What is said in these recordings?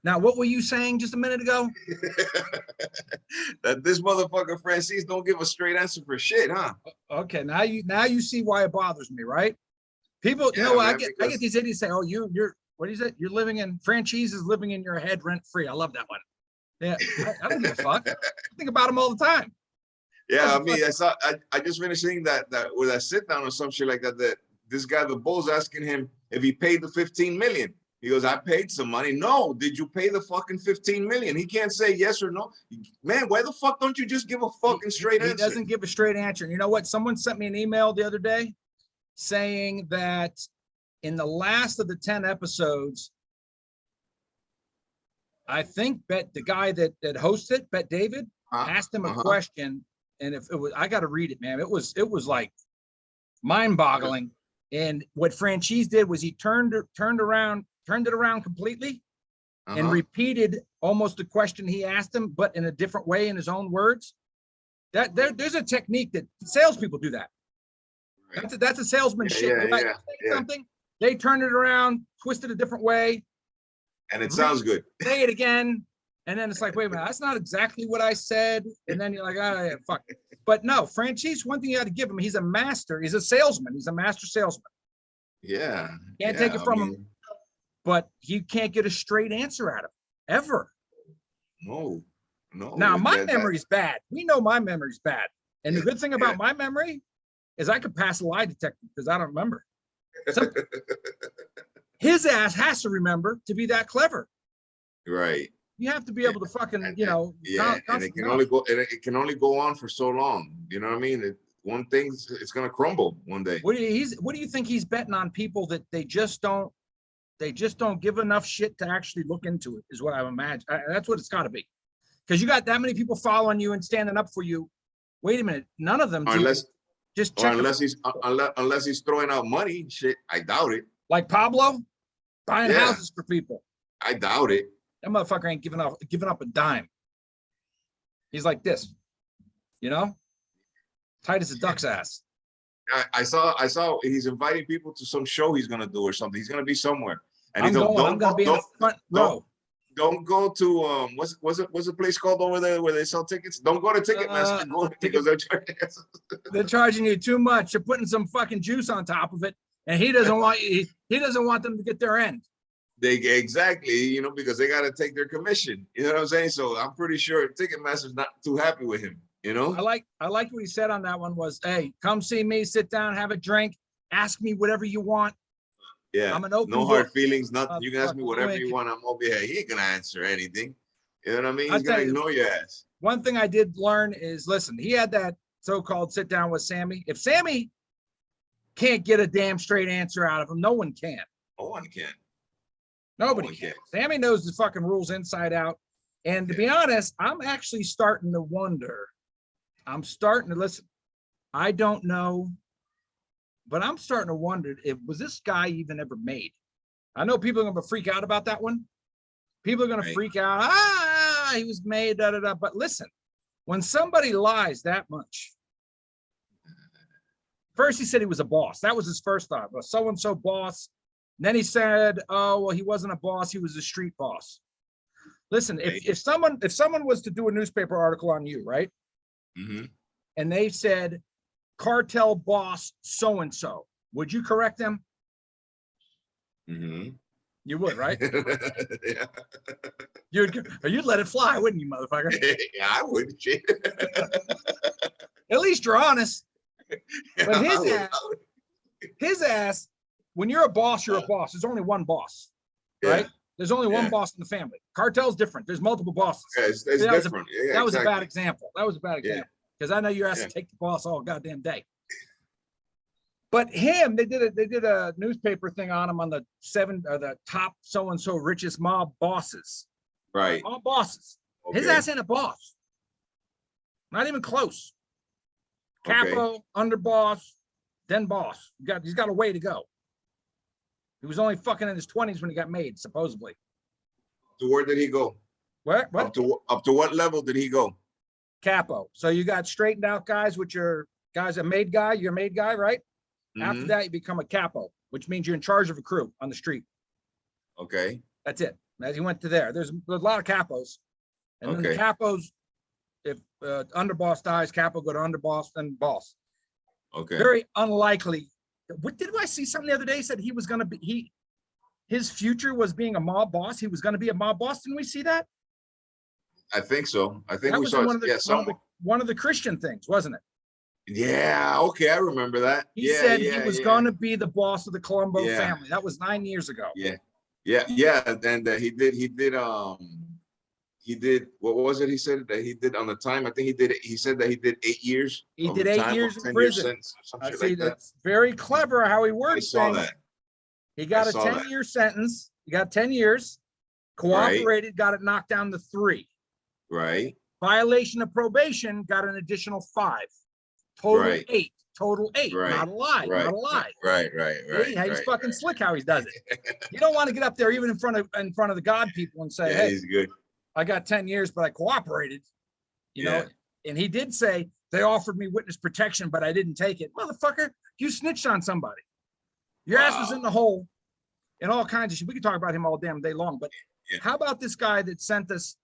Now, what were you saying just a minute ago? That this motherfucker Franzese don't give a straight answer for shit, huh? Okay, now you see why it bothers me, right? People, Yeah, you know, man, I get these idiots say, "Oh, you're what is it? You're living in Franchise is living in your head rent free." I love that one. Yeah, I don't give a fuck. I think about them all the time. Yeah, I mean, I just finished seeing that with that sit down or some shit like that. That this guy, the bull's asking him if he paid the 15 million. He goes, I paid some money. No, did you pay the fucking 15 million? He can't say yes or no. Man, why the fuck don't you just give a fucking straight answer? He doesn't give a straight answer. And you know what? Someone sent me an email the other day saying that in the last of the 10 episodes, I think the guy that hosts it, Bet David, asked him a question. And if it was, I got to read it, man. It was like mind-boggling. And what Franchise did was he turned it around completely and repeated almost the question he asked him, but in a different way in his own words. There's a technique that salespeople do that. Right. That's a salesman shit. Something, they turn it around, twist it a different way. And it sounds good. Say it again. And then it's like, wait a minute, that's not exactly what I said. And then you're like, oh, yeah, fuck. But no, Franchise, one thing you got to give him, he's a master. He's a salesman. He's a master salesman. Yeah. Can't take it from him. But you can't get a straight answer out of him, ever. No. Now, my memory's bad. We know my memory's bad. And the good thing about my memory is I could pass a lie detector because I don't remember. His ass has to remember to be that clever. Right. You have to be able to fucking, and it can only go on for so long. You know what I mean? One thing, it's gonna crumble one day. What do you think he's betting on? People that they just don't give enough shit to actually look into it, is what I imagine. That's what it's got to be. Because you got that many people following you and standing up for you. Wait a minute, none of them. Unless he's throwing out money, shit, I doubt it. Like Pablo, buying houses for people. I doubt it. That motherfucker ain't giving up a dime. He's like this, tight as a duck's ass. I saw he's inviting people to some show he's gonna do or something. He's gonna be somewhere. And I'm gonna be in the front row. Don't go to what's the place called over there where they sell tickets? Don't go to Ticketmaster because they're charging you too much. They're putting some fucking juice on top of it, and he doesn't want them to get their end. Exactly, because they got to take their commission. You know what I'm saying? So I'm pretty sure Ticketmaster's not too happy with him. I like what he said on that one was, hey, come see me, sit down, have a drink, ask me whatever you want. Yeah, I'm an open no hard feelings, nothing. You can ask me whatever you want. I'm over here. He ain't gonna answer anything. You know what I mean? He's gonna ignore your ass. One thing I did learn is, listen, he had that so-called sit down with Sammy. If Sammy can't get a damn straight answer out of him, no one can. No one can. Nobody can. Sammy knows the fucking rules inside out. And to be honest, I'm actually starting to wonder. I'm starting to listen. I don't know. But I'm starting to wonder, was this guy even ever made? I know people are going to freak out about that one. People are going to freak out. He was made, da, da, da. But listen, when somebody lies that much, first he said he was a boss. That was his first thought. Well, so-and-so boss. And then he said, oh, well, he wasn't a boss. He was a street boss. Listen, if someone was to do a newspaper article on you, right? Mm-hmm. And they said, cartel boss so-and-so, would you correct them? Mm-hmm. You would, right? Yeah. You'd let it fly, wouldn't you, motherfucker? Yeah, I would. At least you're honest. But his ass, when you're a boss, you're a boss. There's only one boss, right? There's only one boss in the family. Cartel's different. There's multiple bosses. Yeah, it's different. That was a bad example. Because I know your ass to take the boss all goddamn day. But him, they did a newspaper thing on him on the top so-and-so richest mob bosses. Right. All bosses. Okay. His ass ain't a boss. Not even close. Capo, underboss, then boss. He's got a way to go. He was only fucking in his 20s when he got made, supposedly. To where did he go? What? Up to what level did he go? Capo. So you got straightened out guys, which are guys, you're a made guy, right? Mm-hmm. After that, you become a capo, which means you're in charge of a crew on the street. Okay. That's it. As he went to there, there's a lot of capos, and then the capos, if underboss dies, capo go to underboss, then boss. Okay. Very unlikely. What did I see something the other day? Said he was going to be his future was being a mob boss. He was going to be a mob boss. Didn't we see that? I think so. I think that we was saw one of the, one of the Christian things, wasn't it? Yeah. Okay, I remember that. He said he was going to be the boss of the Colombo family. That was 9 years ago. Yeah. And he did. What was it? He said that he did on the time. I think he did. He said that he did 8 years. He did 8 years in prison. I see. That's very clever how he works. I saw that. He got a 10-year sentence. He got 10 years. Cooperated, got it knocked down to 3. Right. Violation of probation, got an additional 5. Total 8. Total 8. Right. Not a lie. Right. Not a lie. Right. See, he's fucking slick how he does it. You don't want to get up there even in front of the God people and say, "Hey, he's good. I got 10 years, but I cooperated." You know, and he did say they offered me witness protection, but I didn't take it. Motherfucker, you snitched on somebody. Your ass was in the hole, and all kinds of shit. We could talk about him all damn day long, but how about this guy that sent us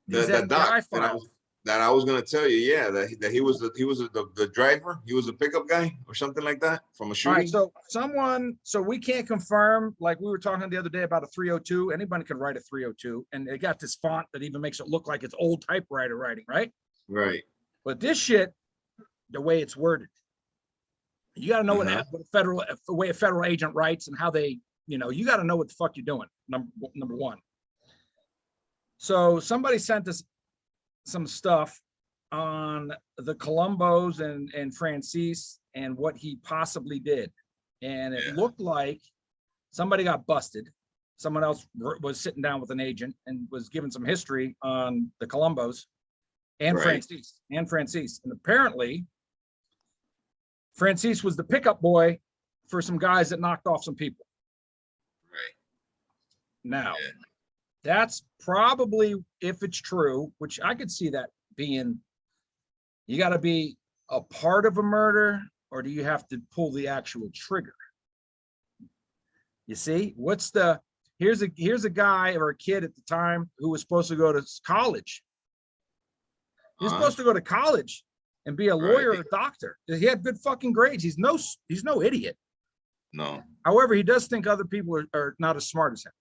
these FBI files? That I was gonna tell you, that he was the driver, he was a pickup guy or something like that from a shooting. All right, so we can't confirm, like we were talking the other day about a 302. Anybody can write a 302, and they got this font that even makes it look like it's old typewriter writing, right? Right. But this shit, the way it's worded, you got to know what the way a federal agent writes and how they, you got to know what the fuck you're doing. Number one. So somebody sent us some stuff on the Colombos and Franzese and what he possibly did. And it looked like somebody got busted. Someone else was sitting down with an agent and was giving some history on the Colombos and Franzese. And apparently Franzese was the pickup boy for some guys that knocked off some people. Right. Now, that's probably, if it's true, which I could see that being, you got to be a part of a murder, or do you have to pull the actual trigger? You see, here's a guy or a kid at the time who was supposed to go to college. He was supposed to go to college and be a lawyer or a doctor. He had good fucking grades. He's no idiot. No. However, he does think other people are not as smart as him.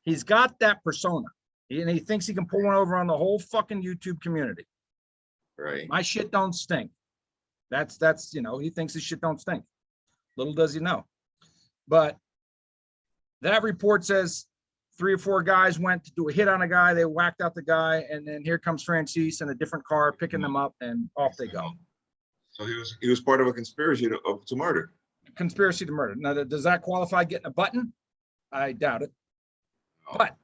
He's got that persona, and he thinks he can pull one over on the whole fucking YouTube community. Right. My shit don't stink. That's he thinks his shit don't stink. Little does he know. But that report says 3 or 4 guys went to do a hit on a guy. They whacked out the guy, and then here comes Franzese in a different car picking them up, and off they go. So he was part of a conspiracy to murder. Conspiracy to murder. Now, does that qualify getting a button? I doubt it. But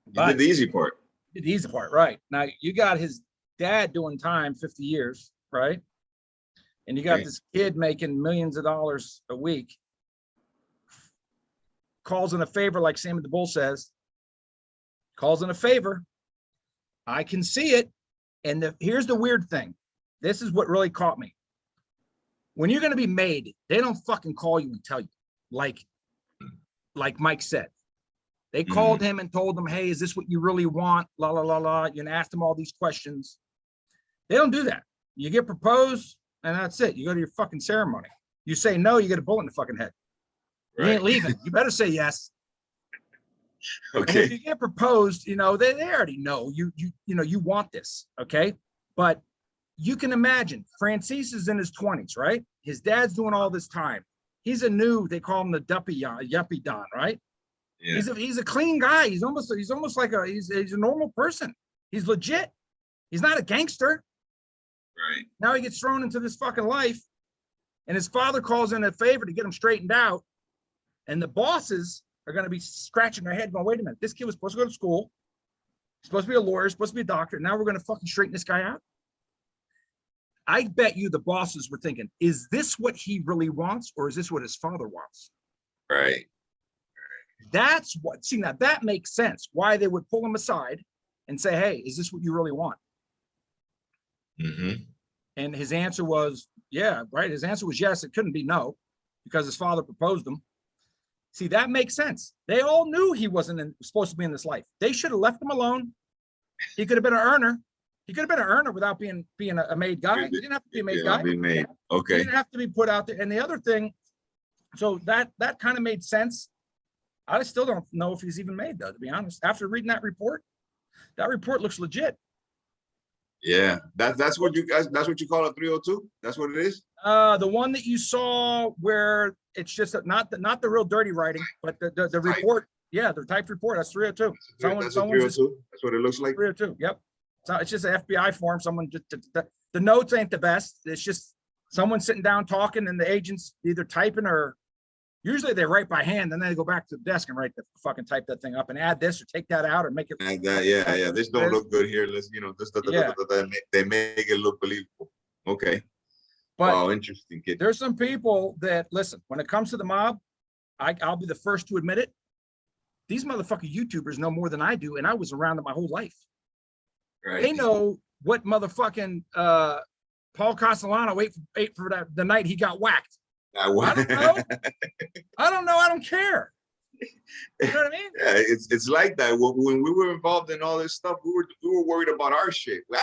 you did the easy part. The easy part, right? Now you got his dad doing time 50 years, right? And you got this kid making millions of dollars a week, calls in a favor, like Sammy the Bull says, calls in a favor. I can see it. And here's the weird thing. This is what really caught me. When you're going to be made, they don't fucking call you and tell you, like Mike said. They called him and told him, "Hey, is this what you really want?" La, la, la, la. You asked him all these questions. They don't do that. You get proposed, and that's it. You go to your fucking ceremony. You say no, you get a bullet in the fucking head. You ain't leaving. You better say yes. Okay. And if you get proposed, they already know you want this. Okay. But you can imagine Franzese is in his 20s, right? His dad's doing all this time. He's they call him the yuppie Don, right? Yeah. He's a clean guy. He's almost like he's a normal person. He's legit. He's not a gangster. Right. Now he gets thrown into this fucking life, and his father calls in a favor to get him straightened out. And the bosses are going to be scratching their head going, "Wait a minute, this kid was supposed to go to school. He's supposed to be a lawyer, supposed to be a doctor. Now we're going to fucking straighten this guy out." I bet you the bosses were thinking, is this what he really wants, or is this what his father wants? Right. That's what, see, now that makes sense why they would pull him aside and say, "Hey, is this what you really want?" And his answer was, yeah, right. His answer was yes. It couldn't be no, because his father proposed him. See, that makes sense. They all knew he wasn't supposed to be in this life. They should have left him alone. He could have been an earner. He could have been an earner without being a made guy. He didn't have to be a made guy. Be made. He Okay. didn't have to be put out there. And the other thing, so that kind of made sense. I still don't know if he's even made, though, to be honest. After reading that report looks legit. Yeah, that's what you call a 302. That's what it is. The one that you saw where it's just not the real dirty writing, but the report. Yeah, the typed report. That's 302. That's a 302. That's what it looks like. 302. Yep. So it's just an FBI form. Someone just the notes ain't the best. It's just someone sitting down talking, and the agents either typing or usually they write by hand, and then they go back to the desk and type that thing up and add this or take that out or make it. Add that, yeah. This don't look good here. Let's they make it look believable. Okay. But wow, interesting, kid. There's some people that listen when it comes to the mob. I'll be the first to admit it. These motherfucking YouTubers know more than I do, and I was around them my whole life. Right. They know what motherfucking Paul Castellano ate for the night he got whacked. I don't know. I don't know. I don't care. You know what I mean? Yeah, it's like that. When we were involved in all this stuff, we were worried about our shit. We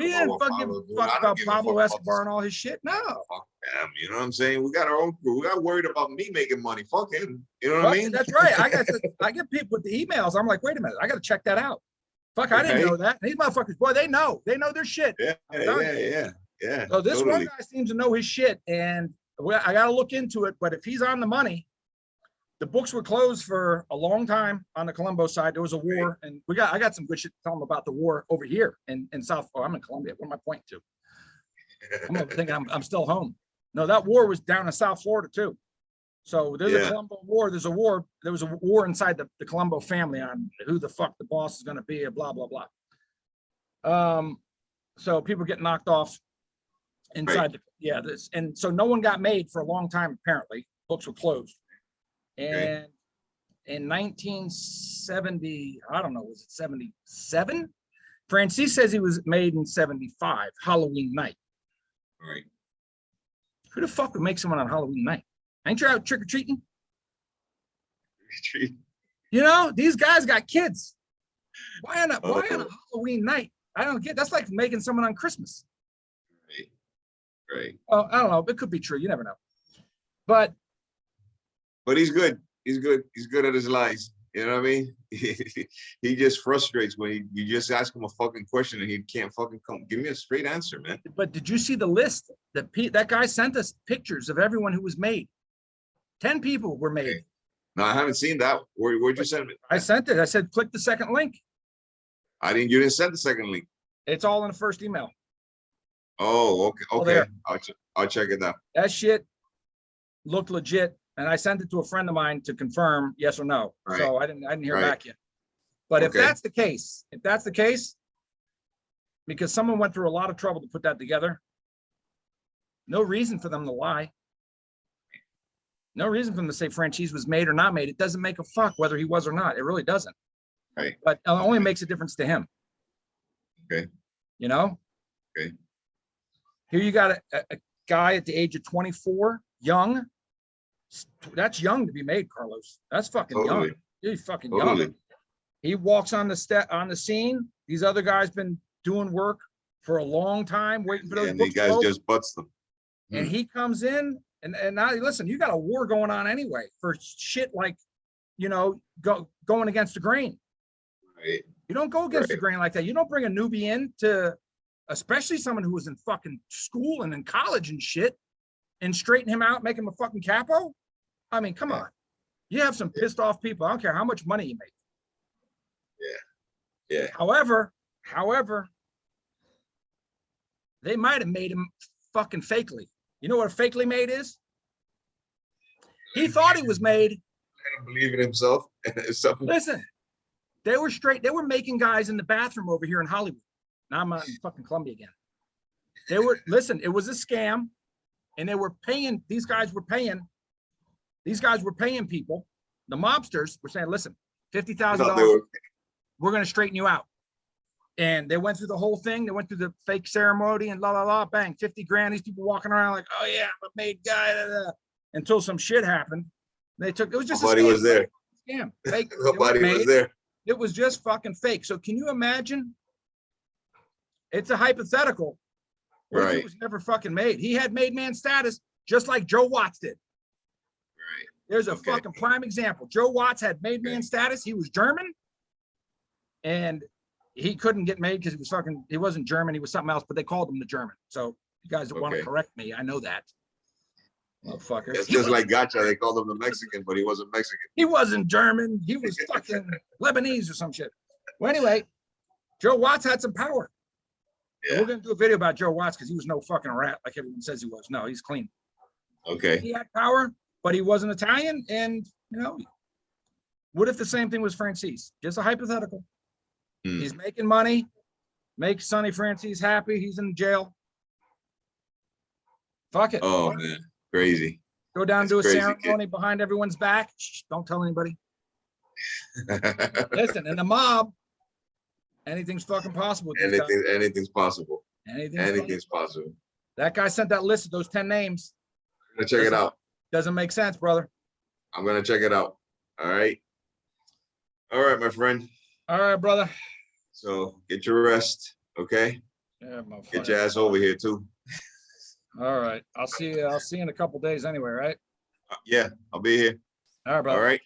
didn't fucking fuck about Pablo Escobar and all his shit. No. Fuck him, you know what I'm saying? We got our own crew. We got worried about me making money. Fuck him. You know what I mean? That's right. I get people with the emails. I'm like, wait a minute. I got to check that out. Fuck, I didn't know that. These motherfuckers, boy, they know their shit. Yeah. So this one guy seems to know his shit, and I got to look into it. But if he's on the money, the books were closed for a long time on the Colombo side. There was a war, and I got some good shit to tell them about the war over here in South. Oh, I'm in Colombia. What am I pointing to? I'm thinking I'm still home. No, that war was down in South Florida too. So there's a Colombo war. There was a war inside the Colombo family on who the fuck the boss is going to be, and blah, blah, blah. So people get knocked off inside. Right. And so no one got made for a long time, apparently. Books were closed. And in 1970, I don't know, was it 77? Franzese says he was made in 75, Halloween night. Right. Who the fuck would make someone on Halloween night? Ain't you out trick-or-treating? You know, these guys got kids. Why on a Halloween night? I don't get. That's like making someone on Christmas. Right. Well, I don't know. It could be true. You never know. But he's good. He's good. He's good at his lies. You know what I mean? He just frustrates when you just ask him a fucking question and he can't fucking give me a straight answer, man. But did you see the list that guy sent us pictures of everyone who was made? 10 people were made. No, I haven't seen that. Where'd you send it? I sent it. I said, click the second link. You didn't send the second link. It's all in the first email. Oh, okay. I'll check it out. That shit looked legit. And I sent it to a friend of mine to confirm yes or no. Right. So I didn't hear back yet. But if that's the case, because someone went through a lot of trouble to put that together, no reason for them to lie. No reason for them to say Franzese was made or not made. It doesn't make a fuck whether he was or not. It really doesn't. Right. But it only makes a difference to him. Okay. You know? Okay. Here you got a guy at the age of 24, young. That's young to be made, Carlos. That's fucking young. He's fucking young. He walks on the scene. These other guys been doing work for a long time, waiting for those books. And these guys just butts them. And he comes in. And now, listen, you got a war going on anyway for shit like, going against the grain. Right. You don't go against the grain like that. You don't bring a newbie in especially someone who was in fucking school and in college and shit, and straighten him out, make him a fucking capo. I mean, come on. You have some pissed off people. I don't care how much money you make. Yeah. However, they might have made him fucking fakely. You know what a fakely made is? He thought he was made. I don't believe in himself. Listen, they were making guys in the bathroom over here in Hollywood. Now I'm out in fucking Colombia again. Listen, it was a scam, and they were paying, these guys were paying people. The mobsters were saying, listen, $50,000, we're going to straighten you out. And they went through the whole thing. They went through the fake ceremony and bang, 50 grand. These people walking around like, oh yeah, I'm a made guy. Until some shit happened. They took, it was just Nobody was there. Scam. Fake. Nobody was there. It was just fucking fake. So can you imagine? It's a hypothetical. Right. It was never fucking made. He had made man status just like Joe Watts did. Right. There's a fucking prime example. Joe Watts had made man status. He was German. And he couldn't get made because he wasn't German. He was something else, but they called him the German. So you guys want to correct me. I know that. Motherfucker. It's just like Gotcha. They called him the Mexican, but he wasn't Mexican. He wasn't German. He was fucking Lebanese or some shit. Well, anyway, Joe Watts had some power. Yeah. We're going to do a video about Joe Watts because he was no fucking rat like everyone says he was. No, he's clean. Okay. He had power, but he wasn't Italian. And, you know, what if the same thing was Franzese? Just a hypothetical. He's making money, makes Sonny Franzese happy. He's in jail. Fuck it. Oh, man. Crazy. Go down to a ceremony behind everyone's back. Shh, don't tell anybody. Listen, in the mob, anything's fucking possible. Anything's possible. Anything's possible. That guy sent that list of those 10 names. I'm gonna check it out. Doesn't make sense, brother. I'm gonna check it out. All right. All right, my friend. All right, brother. So get your rest, okay? Yeah, my friend. Get your ass over here too. All right. I'll see you in a couple days anyway, right? Yeah, I'll be here. All right, brother. All right.